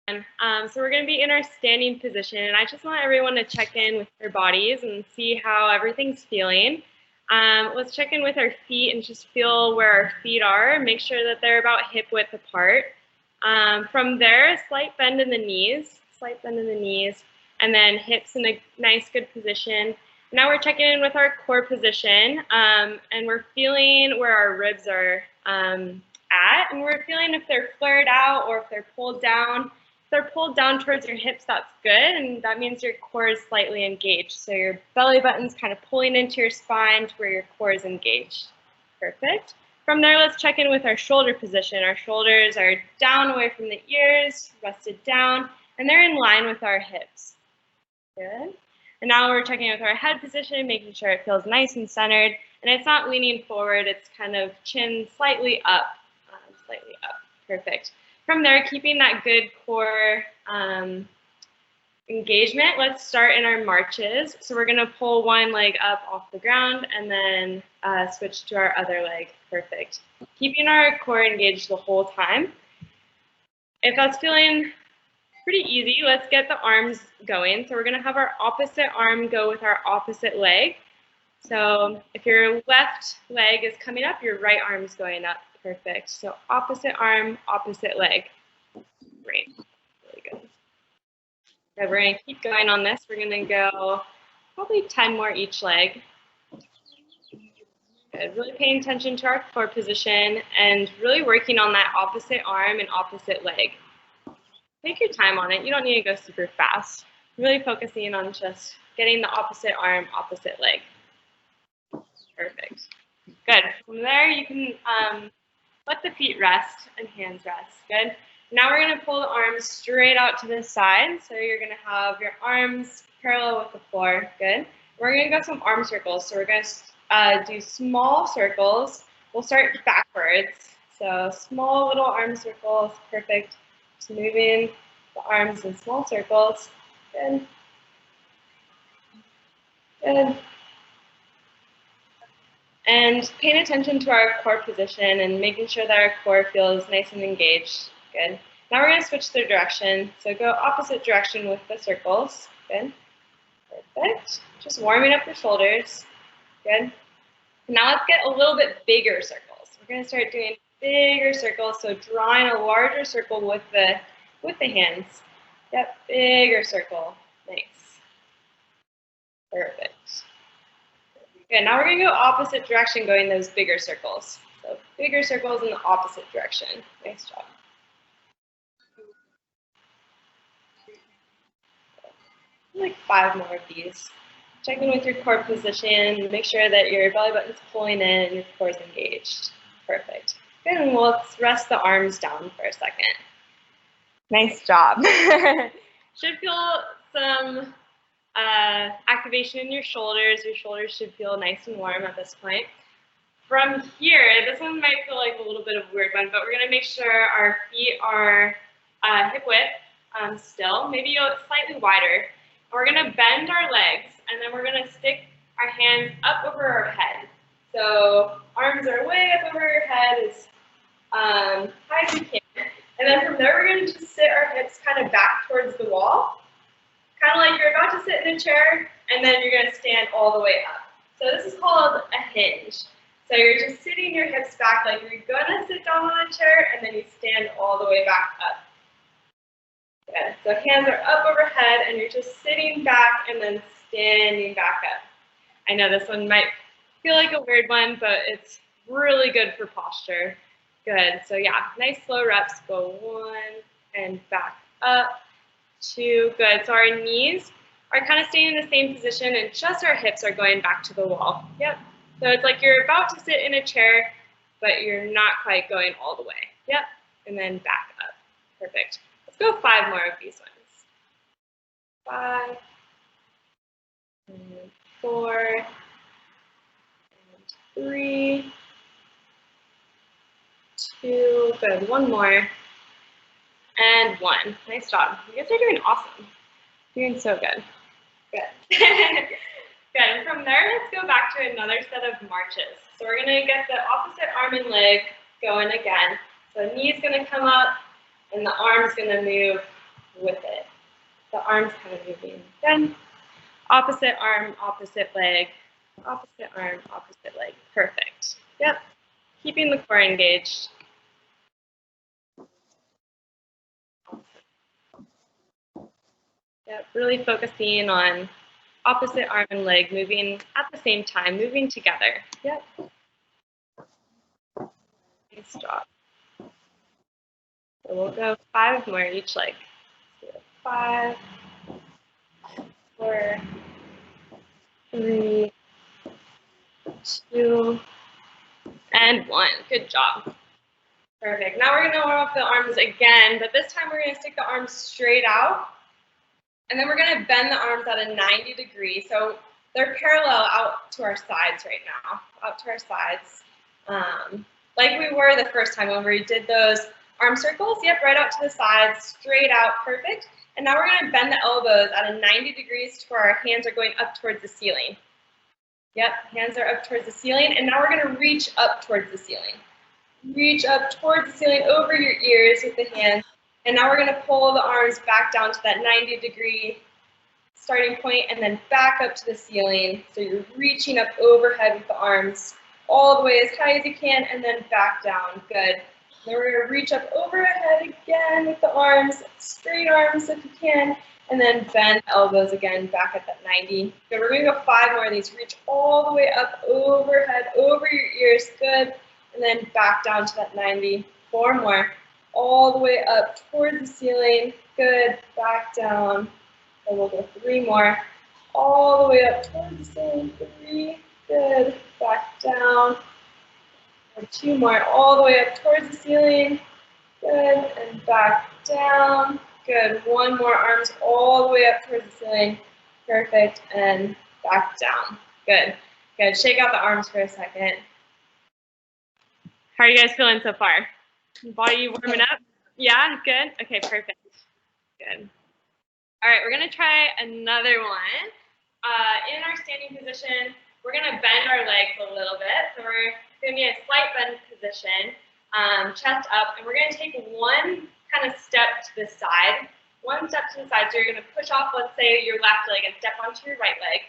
So we're going to be in our standing position, and I just want everyone to check in with their bodies and see how everything's feeling. Let's check in with our feet and just feel where our feet are. Make sure that they're about hip width apart. From there, a slight bend in the knees, and then hips in a nice, good position. Now we're checking in with our core position, and we're feeling where our ribs are at, and we're feeling if they're flared out or if they're pulled down. If they're pulled down towards your hips, that's good, and that means your core is slightly engaged. So your belly button's kind of pulling into your spine to where your core is engaged. Perfect. From there, let's check in with our shoulder position. Our shoulders are down away from the ears, rested down, and they're in line with our hips. Good. And now we're checking with our head position, making sure it feels nice and centered, and it's not leaning forward, it's kind of chin slightly up. Perfect. From there, keeping that good core engagement, let's start in our marches. So we're going to pull one leg up off the ground and then switch to our other leg. Perfect. Keeping our core engaged the whole time. If that's feeling pretty easy, let's get the arms going. So we're going to have our opposite arm go with our opposite leg. So if your left leg is coming up, your right arm is going up. Perfect. So opposite arm, opposite leg. Great. Really good. Okay, we're going to keep going on this. We're going to go probably 10 more each leg. Good. Really paying attention to our core position and really working on that opposite arm and opposite leg. Take your time on it. You don't need to go super fast. Really focusing on just getting the opposite arm, opposite leg. Perfect. Good. From there, you can let the feet rest and hands rest. Good. Now we're going to pull the arms straight out to the side. So you're going to have your arms parallel with the floor. Good. We're going to go some arm circles. So we're going to do small circles. We'll start backwards. So small little arm circles. Perfect. Just moving the arms in small circles. Good. Good. And paying attention to our core position and making sure that our core feels nice and engaged. Good. Now we're going to switch the direction. So go opposite direction with the circles. Good. Perfect. Just warming up the shoulders. Good. Now let's get a little bit bigger circles. We're going to start doing bigger circles. So drawing a larger circle with the hands. Yep, bigger circle. Nice. Perfect. Okay, now we're going to go opposite direction, going those bigger circles. So bigger circles in the opposite direction. Nice job. Like 5 more of these. Check in with your core position. Make sure that your belly button's pulling in and your core is engaged. Perfect. Good, and let's rest the arms down for a second. Nice job. Should feel some activation in your shoulders. Your shoulders should feel nice and warm at this point. From here, this one might feel like a little bit of a weird one, but we're going to make sure our feet are hip width still, maybe slightly wider. And we're going to bend our legs, and then we're going to stick our hands up over our head. So arms are way up over your head as high as you can. And then from there, we're going to just sit our hips kind of back towards the wall. Kind of like you're about to sit in a chair, and then you're going to stand all the way up. So this is called a hinge. So you're just sitting your hips back like you're going to sit down on a chair, and then you stand all the way back up. Good. So hands are up overhead, and you're just sitting back and then standing back up. I know this one might feel like a weird one, but it's really good for posture. Good. So yeah, nice slow reps. Go 1 and back up. 2, good. So our knees are kind of staying in the same position and just our hips are going back to the wall. Yep. So it's like you're about to sit in a chair, but you're not quite going all the way. Yep. And then back up. Perfect. Let's go 5 more of these ones. 5, and 4, and 3, 2, good. 1 more. And 1. Nice job. You guys are doing awesome. Doing so good. Good. Good. And from there, let's go back to another set of marches. So we're going to get the opposite arm and leg going again. So knee's going to come up, and the arm's going to move with it. The arm's kind of moving. Then opposite arm, opposite leg, opposite arm, opposite leg. Perfect. Yep. Keeping the core engaged. Yep. Really focusing on opposite arm and leg moving at the same time, moving together. Yep. Nice job. So we'll go 5 more each leg. So 5, 4, 3, 2, and 1. Good job. Perfect. Now we're going to warm up the arms again, but this time we're going to stick the arms straight out. And then we're going to bend the arms at a 90 degree. So they're parallel out to our sides right now, out to our sides. Like we were the first time when we did those arm circles. Yep, right out to the sides, straight out, perfect. And now we're going to bend the elbows at a 90 degrees to where our hands are going up towards the ceiling. Yep, hands are up towards the ceiling. And now we're going to reach up towards the ceiling. Reach up towards the ceiling over your ears with the hands. And now we're going to pull the arms back down to that 90 degree starting point and then back up to the ceiling. So you're reaching up overhead with the arms all the way as high as you can and then back down. Good. Then we're going to reach up overhead again with the arms, straight arms if you can, and then bend elbows again back at that 90. Good. We're going to go 5 more of these. Reach all the way up overhead, over your ears. Good. And then back down to that 90. 4 more. All the way up towards the ceiling. Good. Back down. And we'll go 3 more. All the way up towards the ceiling. 3. Good. Back down. And 2 more. All the way up towards the ceiling. Good. And back down. Good. 1 more. Arms all the way up towards the ceiling. Perfect. And back down. Good. Good. Shake out the arms for a second. How are you guys feeling so far? Body warming up? Yeah, good? Okay, perfect. Good. All right, we're going to try another one. In our standing position, we're going to bend our legs a little bit. So we're going to be in a slight bend position, chest up, and we're going to take 1 kind of step to the side. 1 step to the side, so you're going to push off, let's say, your left leg and step onto your right leg.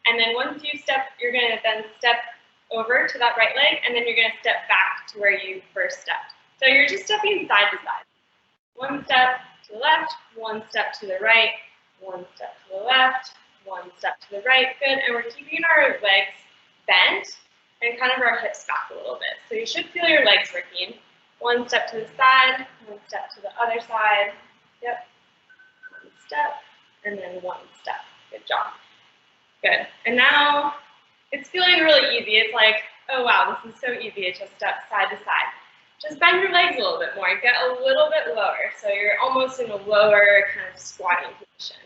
And then once you step, you're going to then step over to that right leg, and then you're going to step back to where you first stepped. So you're just stepping side to side. 1 step to the left, 1 step to the right, 1 step to the left, 1 step to the right. Good. And we're keeping our legs bent and kind of our hips back a little bit. So you should feel your legs working. 1 step to the side, 1 step to the other side. Yep. 1 step, and then 1 step. Good job. Good. And now it's feeling really easy. It's like, oh wow, this is so easy. It's just step side to side. Just bend your legs a little bit more. Get a little bit lower. So you're almost in a lower kind of squatting position.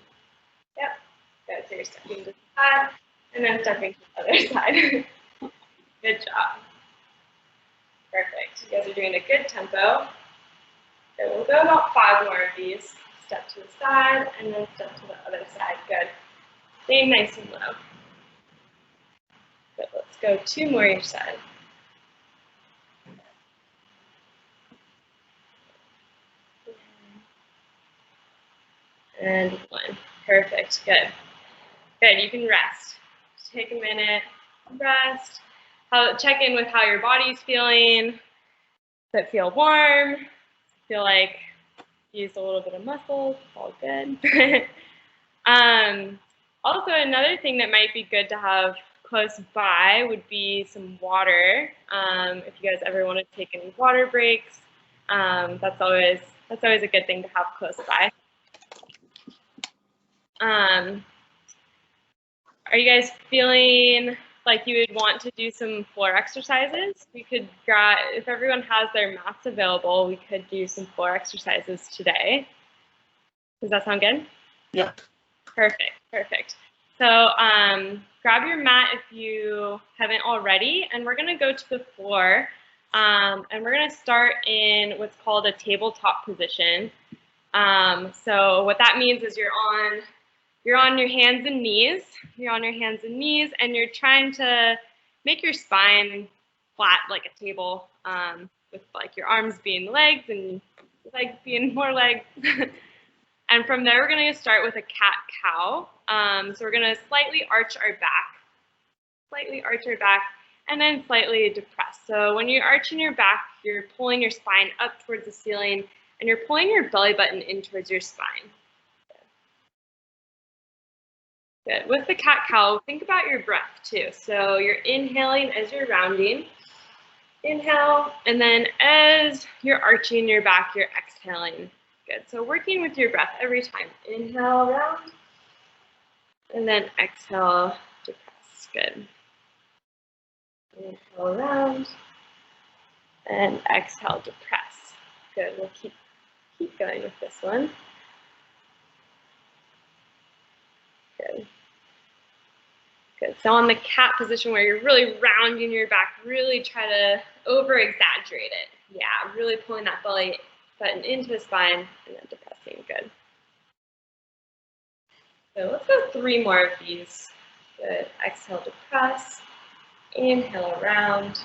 Yep. Good. So you're stepping to the side and then stepping to the other side. Good job. Perfect. You guys are doing a good tempo. So we'll go about 5 more of these. Step to the side and then step to the other side. Good. Stay nice and low. Good. Let's go 2 more each side. And 1. Perfect. Good. Good. You can rest. Just take a minute. Rest. Check in with how your body's feeling. Does it feel warm? Feel like you used a little bit of muscle? All good. Also, another thing that might be good to have close by would be some water. If you guys ever want to take any water breaks, that's always a good thing to have close by. Are you guys feeling like you would want to do some floor exercises? We could grab, if everyone has their mats available, we could do some floor exercises today. Does that sound good? Yeah. Perfect, perfect. So grab your mat if you haven't already, and we're going to go to the floor, and we're going to start in what's called a tabletop position. So what that means is you're on your hands and knees. You're on your hands and knees, and you're trying to make your spine flat like a table, with like your arms being legs and legs being more legs. And from there, we're going to start with a cat-cow. So we're going to slightly arch our back, and then slightly depress. So when you're arching your back, you're pulling your spine up towards the ceiling, and you're pulling your belly button in towards your spine. Good. With the cat-cow, think about your breath too. So you're inhaling as you're rounding. Inhale, and then as you're arching your back, you're exhaling. Good. So working with your breath every time. Inhale, round, and then exhale, depress. Good. Inhale, round, and exhale, depress. Good. We'll keep going with this one. Good. Good. So on the cat position where you're really rounding your back, really try to over-exaggerate it. Yeah, really pulling that belly button into the spine and then depressing. Good. So let's go 3 more of these. Good. Exhale, depress. Inhale, around.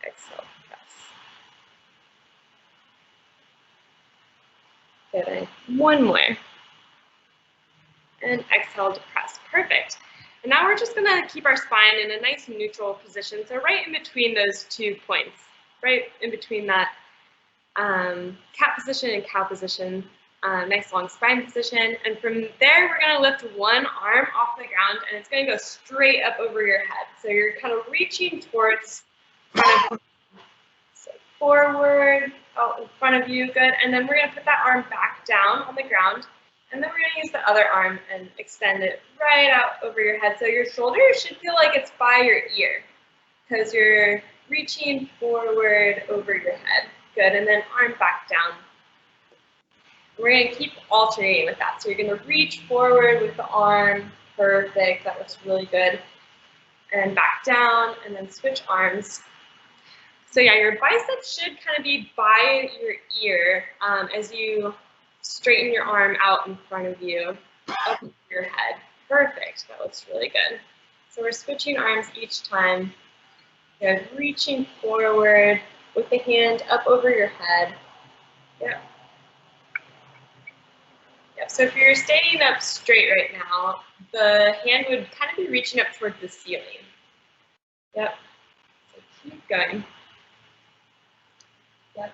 Exhale, depress. Good. And 1 more. And exhale, depress. Perfect. And now we're just going to keep our spine in a nice neutral position. So right in between those 2 points, right in between that cat position and cow position, nice long spine position. And from there, we're going to lift 1 arm off the ground, and it's going to go straight up over your head. So you're kind of reaching towards front of you. So forward, out in front of you, good. And then we're going to put that arm back down on the ground. And then we're going to use the other arm and extend it right out over your head. So your shoulder should feel like it's by your ear because you're reaching forward over your head. Good. And then arm back down. We're going to keep alternating with that. So you're going to reach forward with the arm. Perfect. That looks really good. And back down and then switch arms. So yeah, your biceps should kind of be by your ear as you straighten your arm out in front of you, up your head. Perfect. That looks really good. So we're switching arms each time. Good. Reaching forward with the hand up over your head. Yep. Yep. So if you're standing up straight right now, the hand would kind of be reaching up towards the ceiling. Yep. So keep going. Yep.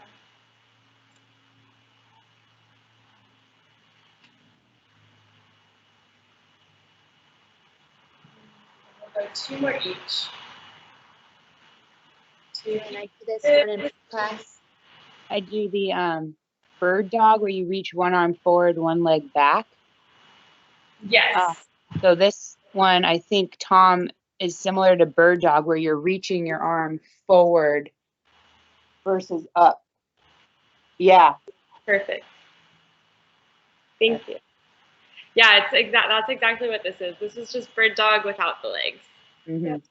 We'll go 2 more each. When I do this one in class, I do the bird dog where you reach 1 arm forward, 1 leg back. Yes. So this one, I think, Tom, is similar to bird dog where you're reaching your arm forward versus up. Yeah. Perfect. Thank you. Yeah, that's exactly what this is. This is just bird dog without the legs. Mm-hmm. Yep.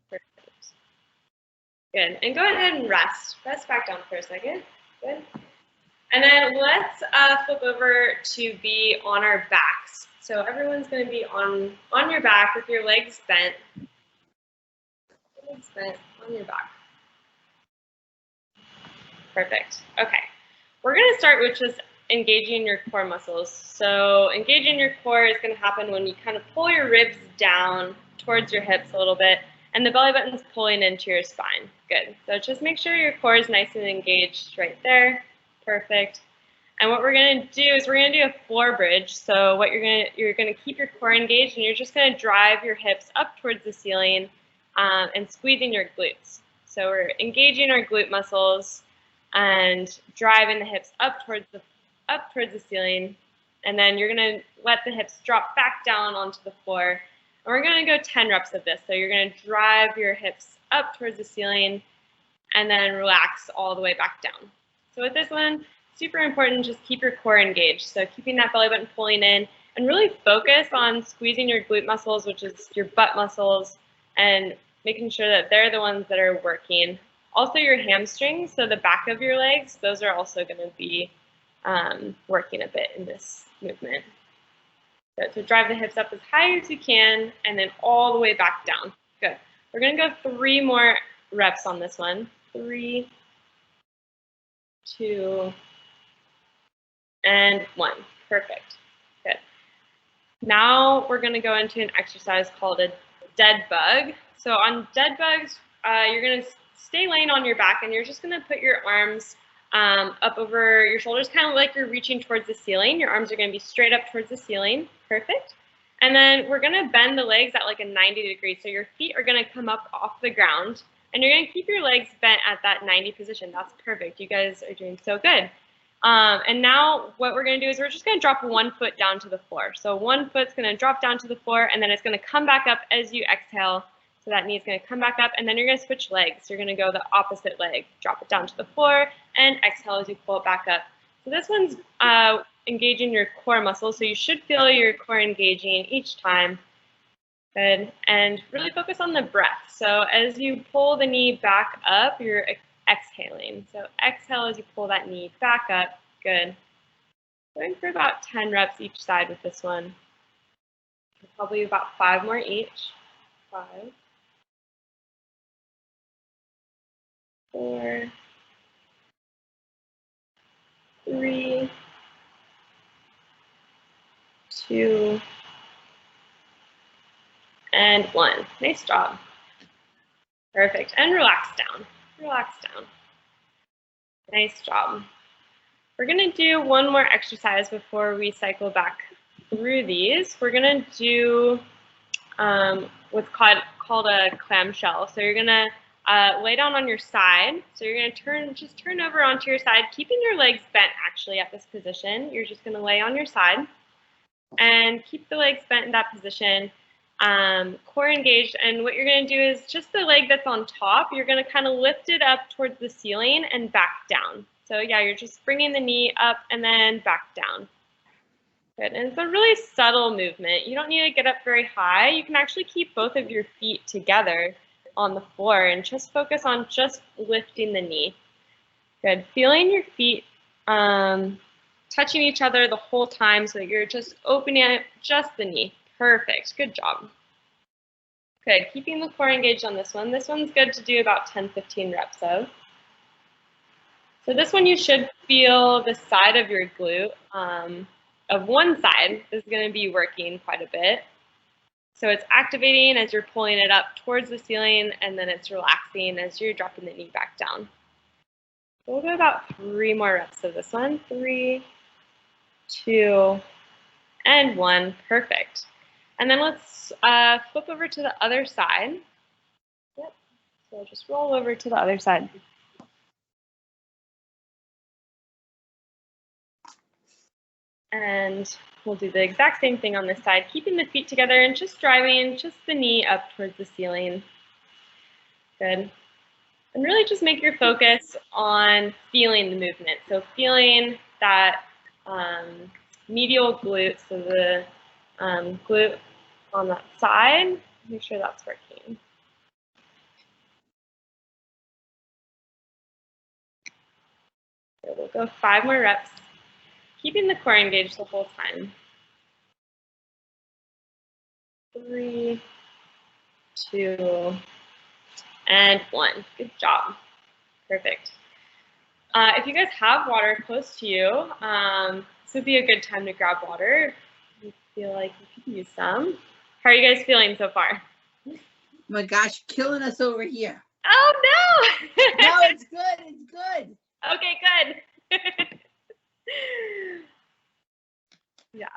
Perfect. Good. And go ahead and rest. Rest back down for a second. Good. And then let's flip over to be on our backs. So everyone's going to be on your back with your legs bent. Legs bent on your back. Perfect. Okay. We're going to start with just engaging your core muscles. So engaging your core is going to happen when you kind of pull your ribs down towards your hips a little bit, and the belly button's pulling into your spine. Good. So just make sure your core is nice and engaged right there. Perfect. And what we're going to do is we're going to do a floor bridge. So what you're going to keep your core engaged, and you're just going to drive your hips up towards the ceiling and squeezing your glutes. So we're engaging our glute muscles and driving the hips up towards the ceiling, and then you're going to let the hips drop back down onto the floor. And we're going to go 10 reps of this. So you're going to drive your hips up towards the ceiling and then relax all the way back down. So with this one, super important, just keep your core engaged. So keeping that belly button pulling in and really focus on squeezing your glute muscles, which is your butt muscles, and making sure that they're the ones that are working. Also your hamstrings, so the back of your legs, those are also going to be working a bit in this movement. So drive the hips up as high as you can and then all the way back down. Good. We're going to go 3 more reps on this one. 3, 2, and 1. Perfect. Good. Now we're going to go into an exercise called a dead bug. So on dead bugs, you're going to stay laying on your back, and you're just going to put your arms up over your shoulders, kind of like you're reaching towards the ceiling. Your arms are going to be straight up towards the ceiling. Perfect. And then we're going to bend the legs at like a 90 degree. So your feet are going to come up off the ground, and you're going to keep your legs bent at that 90 position. That's perfect. You guys are doing so good. And now what we're going to do is we're just going to drop 1 foot down to the floor. So 1 foot's going to drop down to the floor, and then it's going to come back up as you exhale. So that knee's going to come back up, and then you're going to switch legs. You're going to go the opposite leg, drop it down to the floor, and exhale as you pull it back up. So this one's engaging your core muscles, so you should feel your core engaging each time. Good. And really focus on the breath. So as you pull the knee back up, you're exhaling. So exhale as you pull that knee back up. Good. Going for about 10 reps each side with this one. Probably about 5 more each. 5, 4, 3, 2, and 1. Nice job. Perfect. And relax down. Relax down. Nice job. We're going to do one more exercise before we cycle back through these. We're going to do what's called a clamshell. So you're going to lay down on your side. So you're going to just turn over onto your side, keeping your legs bent actually at this position. You're just going to lay on your side and keep the legs bent in that position. Core engaged, and what you're going to do is just the leg that's on top, you're going to kind of lift it up towards the ceiling and back down. So yeah, you're just bringing the knee up and then back down. Good, and it's a really subtle movement. You don't need to get up very high. You can actually keep both of your feet together on the floor and just focus on just lifting the knee. Good, feeling your feet touching each other the whole time so that you're just opening up just the knee. Perfect, good job. Good, keeping the core engaged on this one. This one's good to do about 10-15 reps of. So this one you should feel the side of your glute of one side is going to be working quite a bit. So it's activating as you're pulling it up towards the ceiling, and then it's relaxing as you're dropping the knee back down. So we'll go about 3 more reps of this one. 3, 2, and 1. Perfect. And then let's flip over to the other side. Yep. So just roll over to the other side. And we'll do the exact same thing on this side, keeping the feet together and just driving just the knee up towards the ceiling. Good. And really just make your focus on feeling the movement. So feeling that medial glute, so the glute on that side, make sure that's working. So we'll go 5 more reps, keeping the core engaged the whole time. 3, 2, and 1. Good job. Perfect. If you guys have water close to you, this would be a good time to grab water. If you feel like you could use some. How are you guys feeling so far? Oh my gosh, killing us over here. Oh no! No, it's good. It's good. Okay, good. Yeah,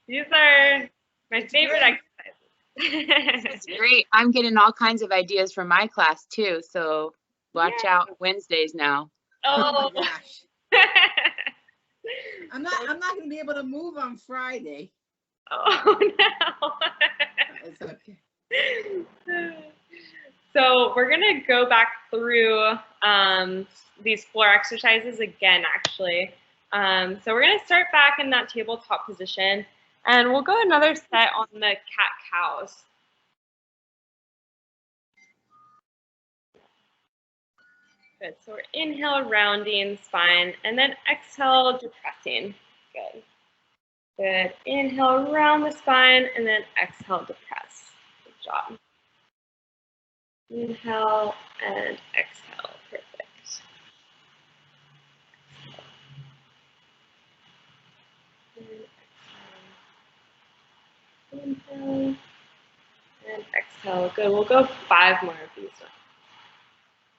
these are my favorite exercises. It's great. I'm getting all kinds of ideas from my class too. So watch out Wednesdays now. Oh my gosh. I'm not going to be able to move on Friday. Oh no. It's okay. So we're gonna go back through these floor exercises again, actually. So we're gonna start back in that tabletop position, and we'll go another set on the cat-cows. Good, so we're inhale, rounding spine, and then exhale, depressing. Good. Good, inhale, round the spine, and then exhale, depress. Good job. Inhale and exhale, perfect. exhale. Good. We'll go 5 more of these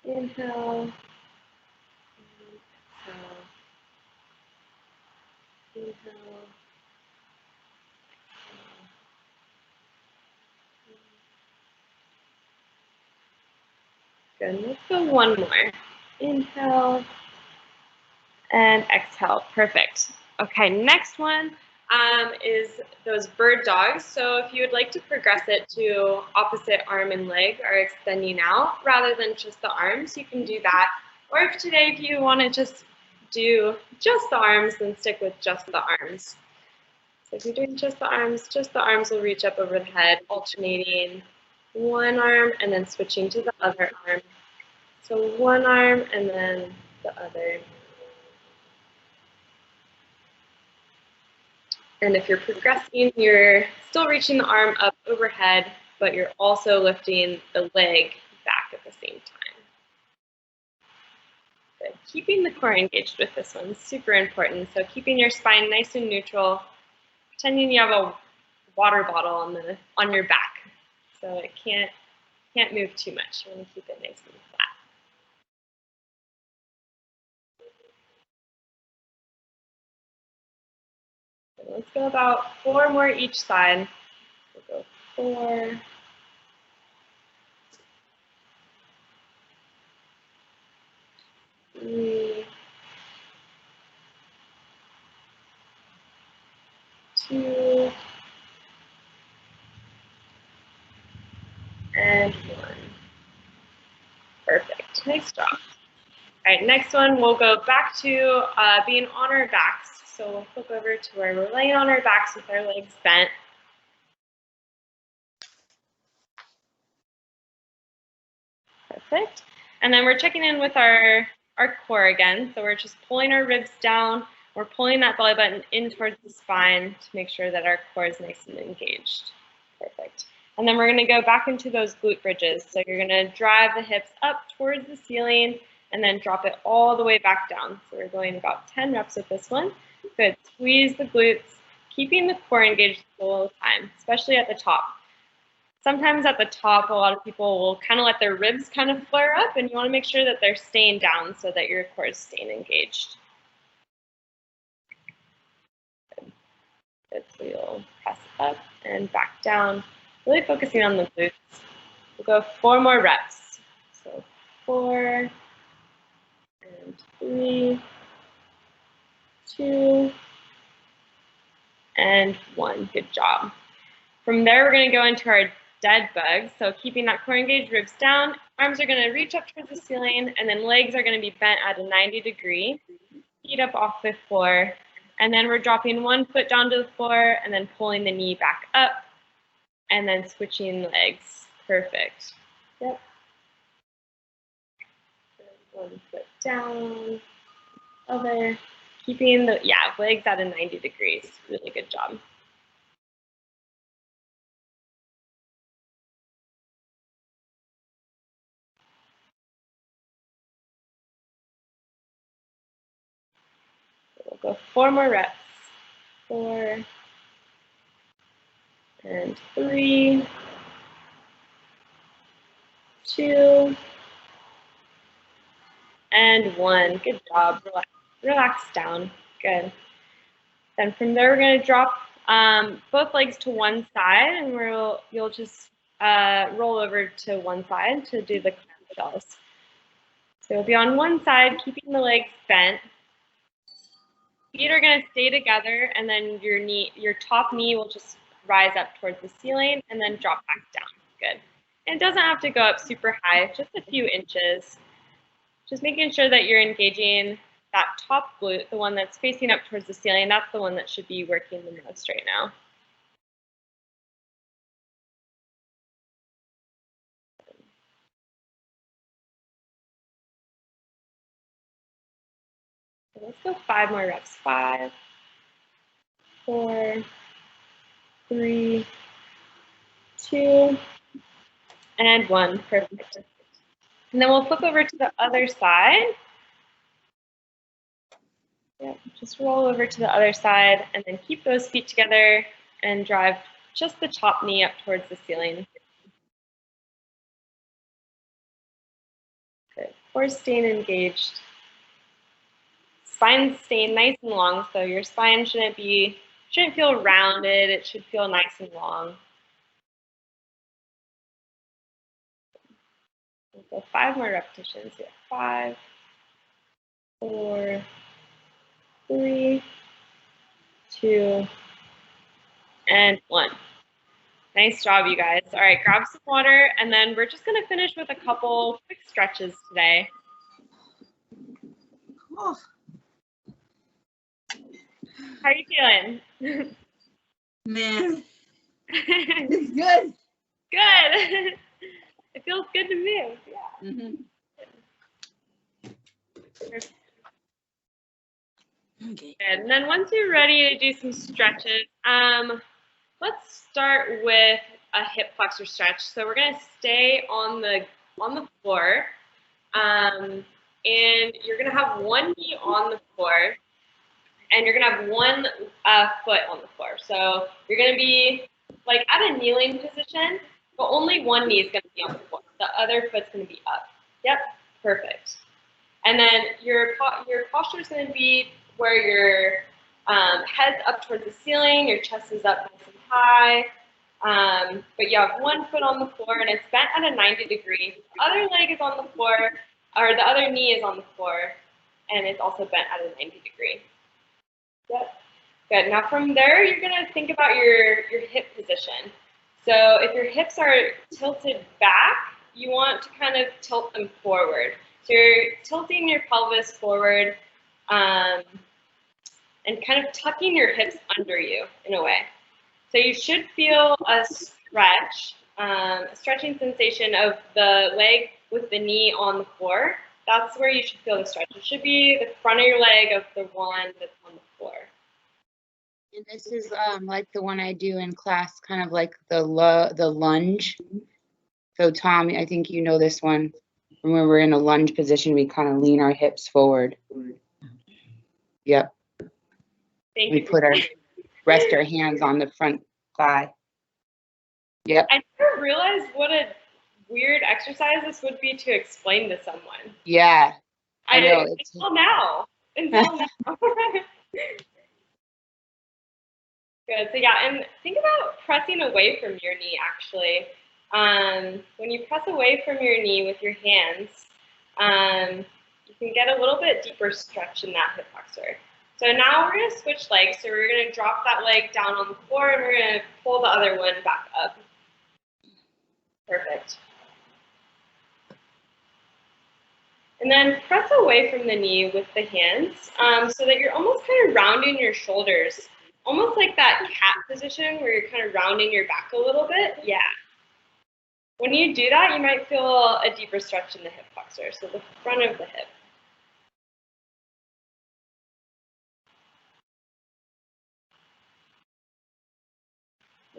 ones. Inhale. Exhale. Inhale. Good. Let's go 1 more. Inhale and exhale. Perfect. Okay, next one is those bird dogs. So if you would like to progress it to opposite arm and leg or extending out rather than just the arms, you can do that. Or if today if you want to just do just the arms, then stick with just the arms. So if you're doing just the arms will reach up over the head, alternating one arm and then switching to the other arm. So one arm and then the other. And if you're progressing, you're still reaching the arm up overhead, but you're also lifting the leg back at the same time. Good. Keeping the core engaged with this one is super important. So keeping your spine nice and neutral, pretending you have a water bottle on your back. So it can't move too much. You want to keep it nice and flat. So let's go about 4 more each side. We'll go 4. 3, 2, and 1. Perfect. Nice job. All right, next one, we'll go back to being on our backs. So we'll flip over to where we're laying on our backs with our legs bent. Perfect. And then we're checking in with our core again. So we're just pulling our ribs down. We're pulling that belly button in towards the spine to make sure that our core is nice and engaged. Perfect. And then we're going to go back into those glute bridges. So you're going to drive the hips up towards the ceiling and then drop it all the way back down. So we're going about 10 reps with this one. Good. Squeeze the glutes, keeping the core engaged the whole time, especially at the top. Sometimes at the top, a lot of people will kind of let their ribs kind of flare up, and you want to make sure that they're staying down so that your core is staying engaged. Good. So you'll press up and back down, really focusing on the glutes. We'll go 4 more reps. So 4, and 3, 2, and 1. Good job. From there, we're going to go into our dead bug. So keeping that core engaged, ribs down, arms are going to reach up towards the ceiling, and then legs are going to be bent at a 90-degree, feet up off the floor. And then we're dropping one foot down to the floor and then pulling the knee back up and then switching legs. Perfect. Yep. One foot down, other. Keeping the, legs at a 90 degrees. Really good job. We'll go 4 more reps. 4, and 3, 2, and 1. Good job. Relax down. Good. Then from there, we're going to drop both legs to one side, and you'll just roll over to one side to do the clamshells. So you'll be on one side, keeping the legs bent. Feet are going to stay together, and then your top knee will just rise up towards the ceiling and then drop back down. Good. And it doesn't have to go up super high, just a few inches. Just making sure that you're engaging that top glute, the one that's facing up towards the ceiling. That's the one that should be working the most right now. So let's go 5 more reps. 5, 4, 3, 2, and 1. Perfect. And then we'll flip over to the other side. Yep, just roll over to the other side and then keep those feet together and drive just the top knee up towards the ceiling. Core staying engaged. Spine staying nice and long, so your spine shouldn't feel rounded. It should feel nice and long. So 5 more repetitions here. 5, 4, 3, 2, and 1. Nice job, you guys. All right, grab some water, and then we're just going to finish with a couple quick stretches today. Oh, How are you feeling? man, it's good. Good. It feels good to move. Yeah. Okay. Good. And then once you're ready to do some stretches, let's start with a hip flexor stretch. So we're going to stay on the floor, and you're going to have one knee on the floor, and you're going to have one foot on the floor. So you're going to be like at a kneeling position, but only one knee is going to be on the floor. The other foot's going to be up. Yep, perfect. And then your posture is going to be where your head's up towards the ceiling, your chest is up nice and high, but you have one foot on the floor and it's bent at a 90 degree. The other leg is on the floor, or the other knee is on the floor, and it's also bent at a 90 degree. Yep. Good. Now from there, you're going to think about your hip position. So if your hips are tilted back, you want to kind of tilt them forward. So you're tilting your pelvis forward and kind of tucking your hips under you in a way. So you should feel a stretch, a stretching sensation of the leg with the knee on the floor. That's where you should feel the stretch. It should be the front of your leg of the one that's on the floor. And this is like the one I do in class, kind of like the lunge. So Tom, I think you know this one. When we're in a lunge position, we kind of lean our hips forward. Yep. Thank We you. rest our hands on the front thigh. Yep. I never realized what a weird exercise this would be to explain to someone. Yeah. I know. Until now. Until now. Good. So yeah, and think about pressing away from your knee actually. When you press away from your knee with your hands, you can get a little bit deeper stretch in that hip flexor. So now we're going to switch legs. So we're going to drop that leg down on the floor and we're going to pull the other one back up. Perfect. And then press away from the knee with the hands so that you're almost kind of rounding your shoulders. Almost like that cat position where you're kind of rounding your back a little bit. Yeah. When you do that, you might feel a deeper stretch in the hip flexor, so the front of the hip.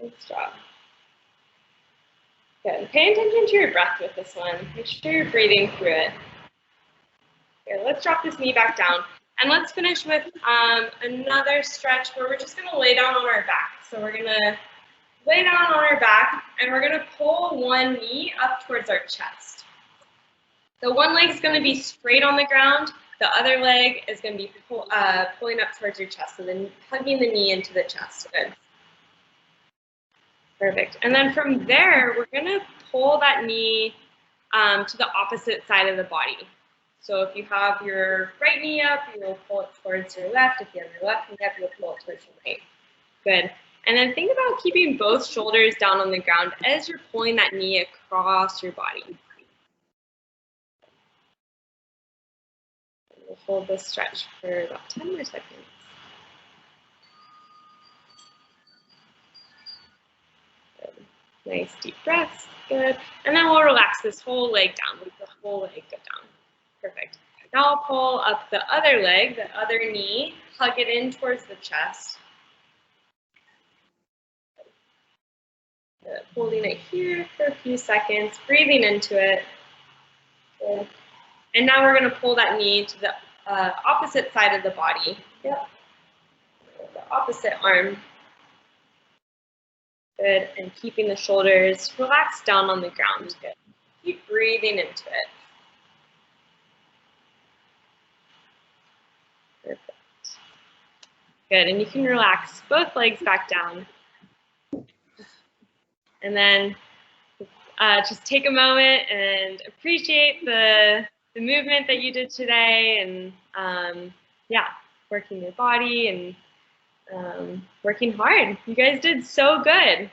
Nice job. Good. Pay attention to your breath with this one. Make sure you're breathing through it. Good. Let's drop this knee back down. And let's finish with another stretch where we're just going to lay down on our back. So we're going to lay down on our back, and we're going to pull one knee up towards our chest. The one leg is going to be straight on the ground. The other leg is going to be pulling up towards your chest, so then hugging the knee into the chest. Good. Perfect. And then from there, we're going to pull that knee to the opposite side of the body. So if you have your right knee up, you will pull it towards your left. If you have your left knee up, you'll pull it towards your right. Good. And then think about keeping both shoulders down on the ground as you're pulling that knee across your body. We'll hold this stretch for about 10 more seconds. Good. Nice deep breaths. Good. And then we'll relax this whole leg down. Let the whole leg go down. Perfect. Now I'll pull up the other leg, the other knee, hug it in towards the chest. Good. Holding it here for a few seconds, breathing into it. Good. And now we're going to pull that knee to the opposite side of the body. Yep. The opposite arm. Good. And keeping the shoulders relaxed down on the ground. Good. Keep breathing into it. Good, and you can relax both legs back down. And then just take a moment and appreciate the movement that you did today, and yeah, working your body and working hard. You guys did so good.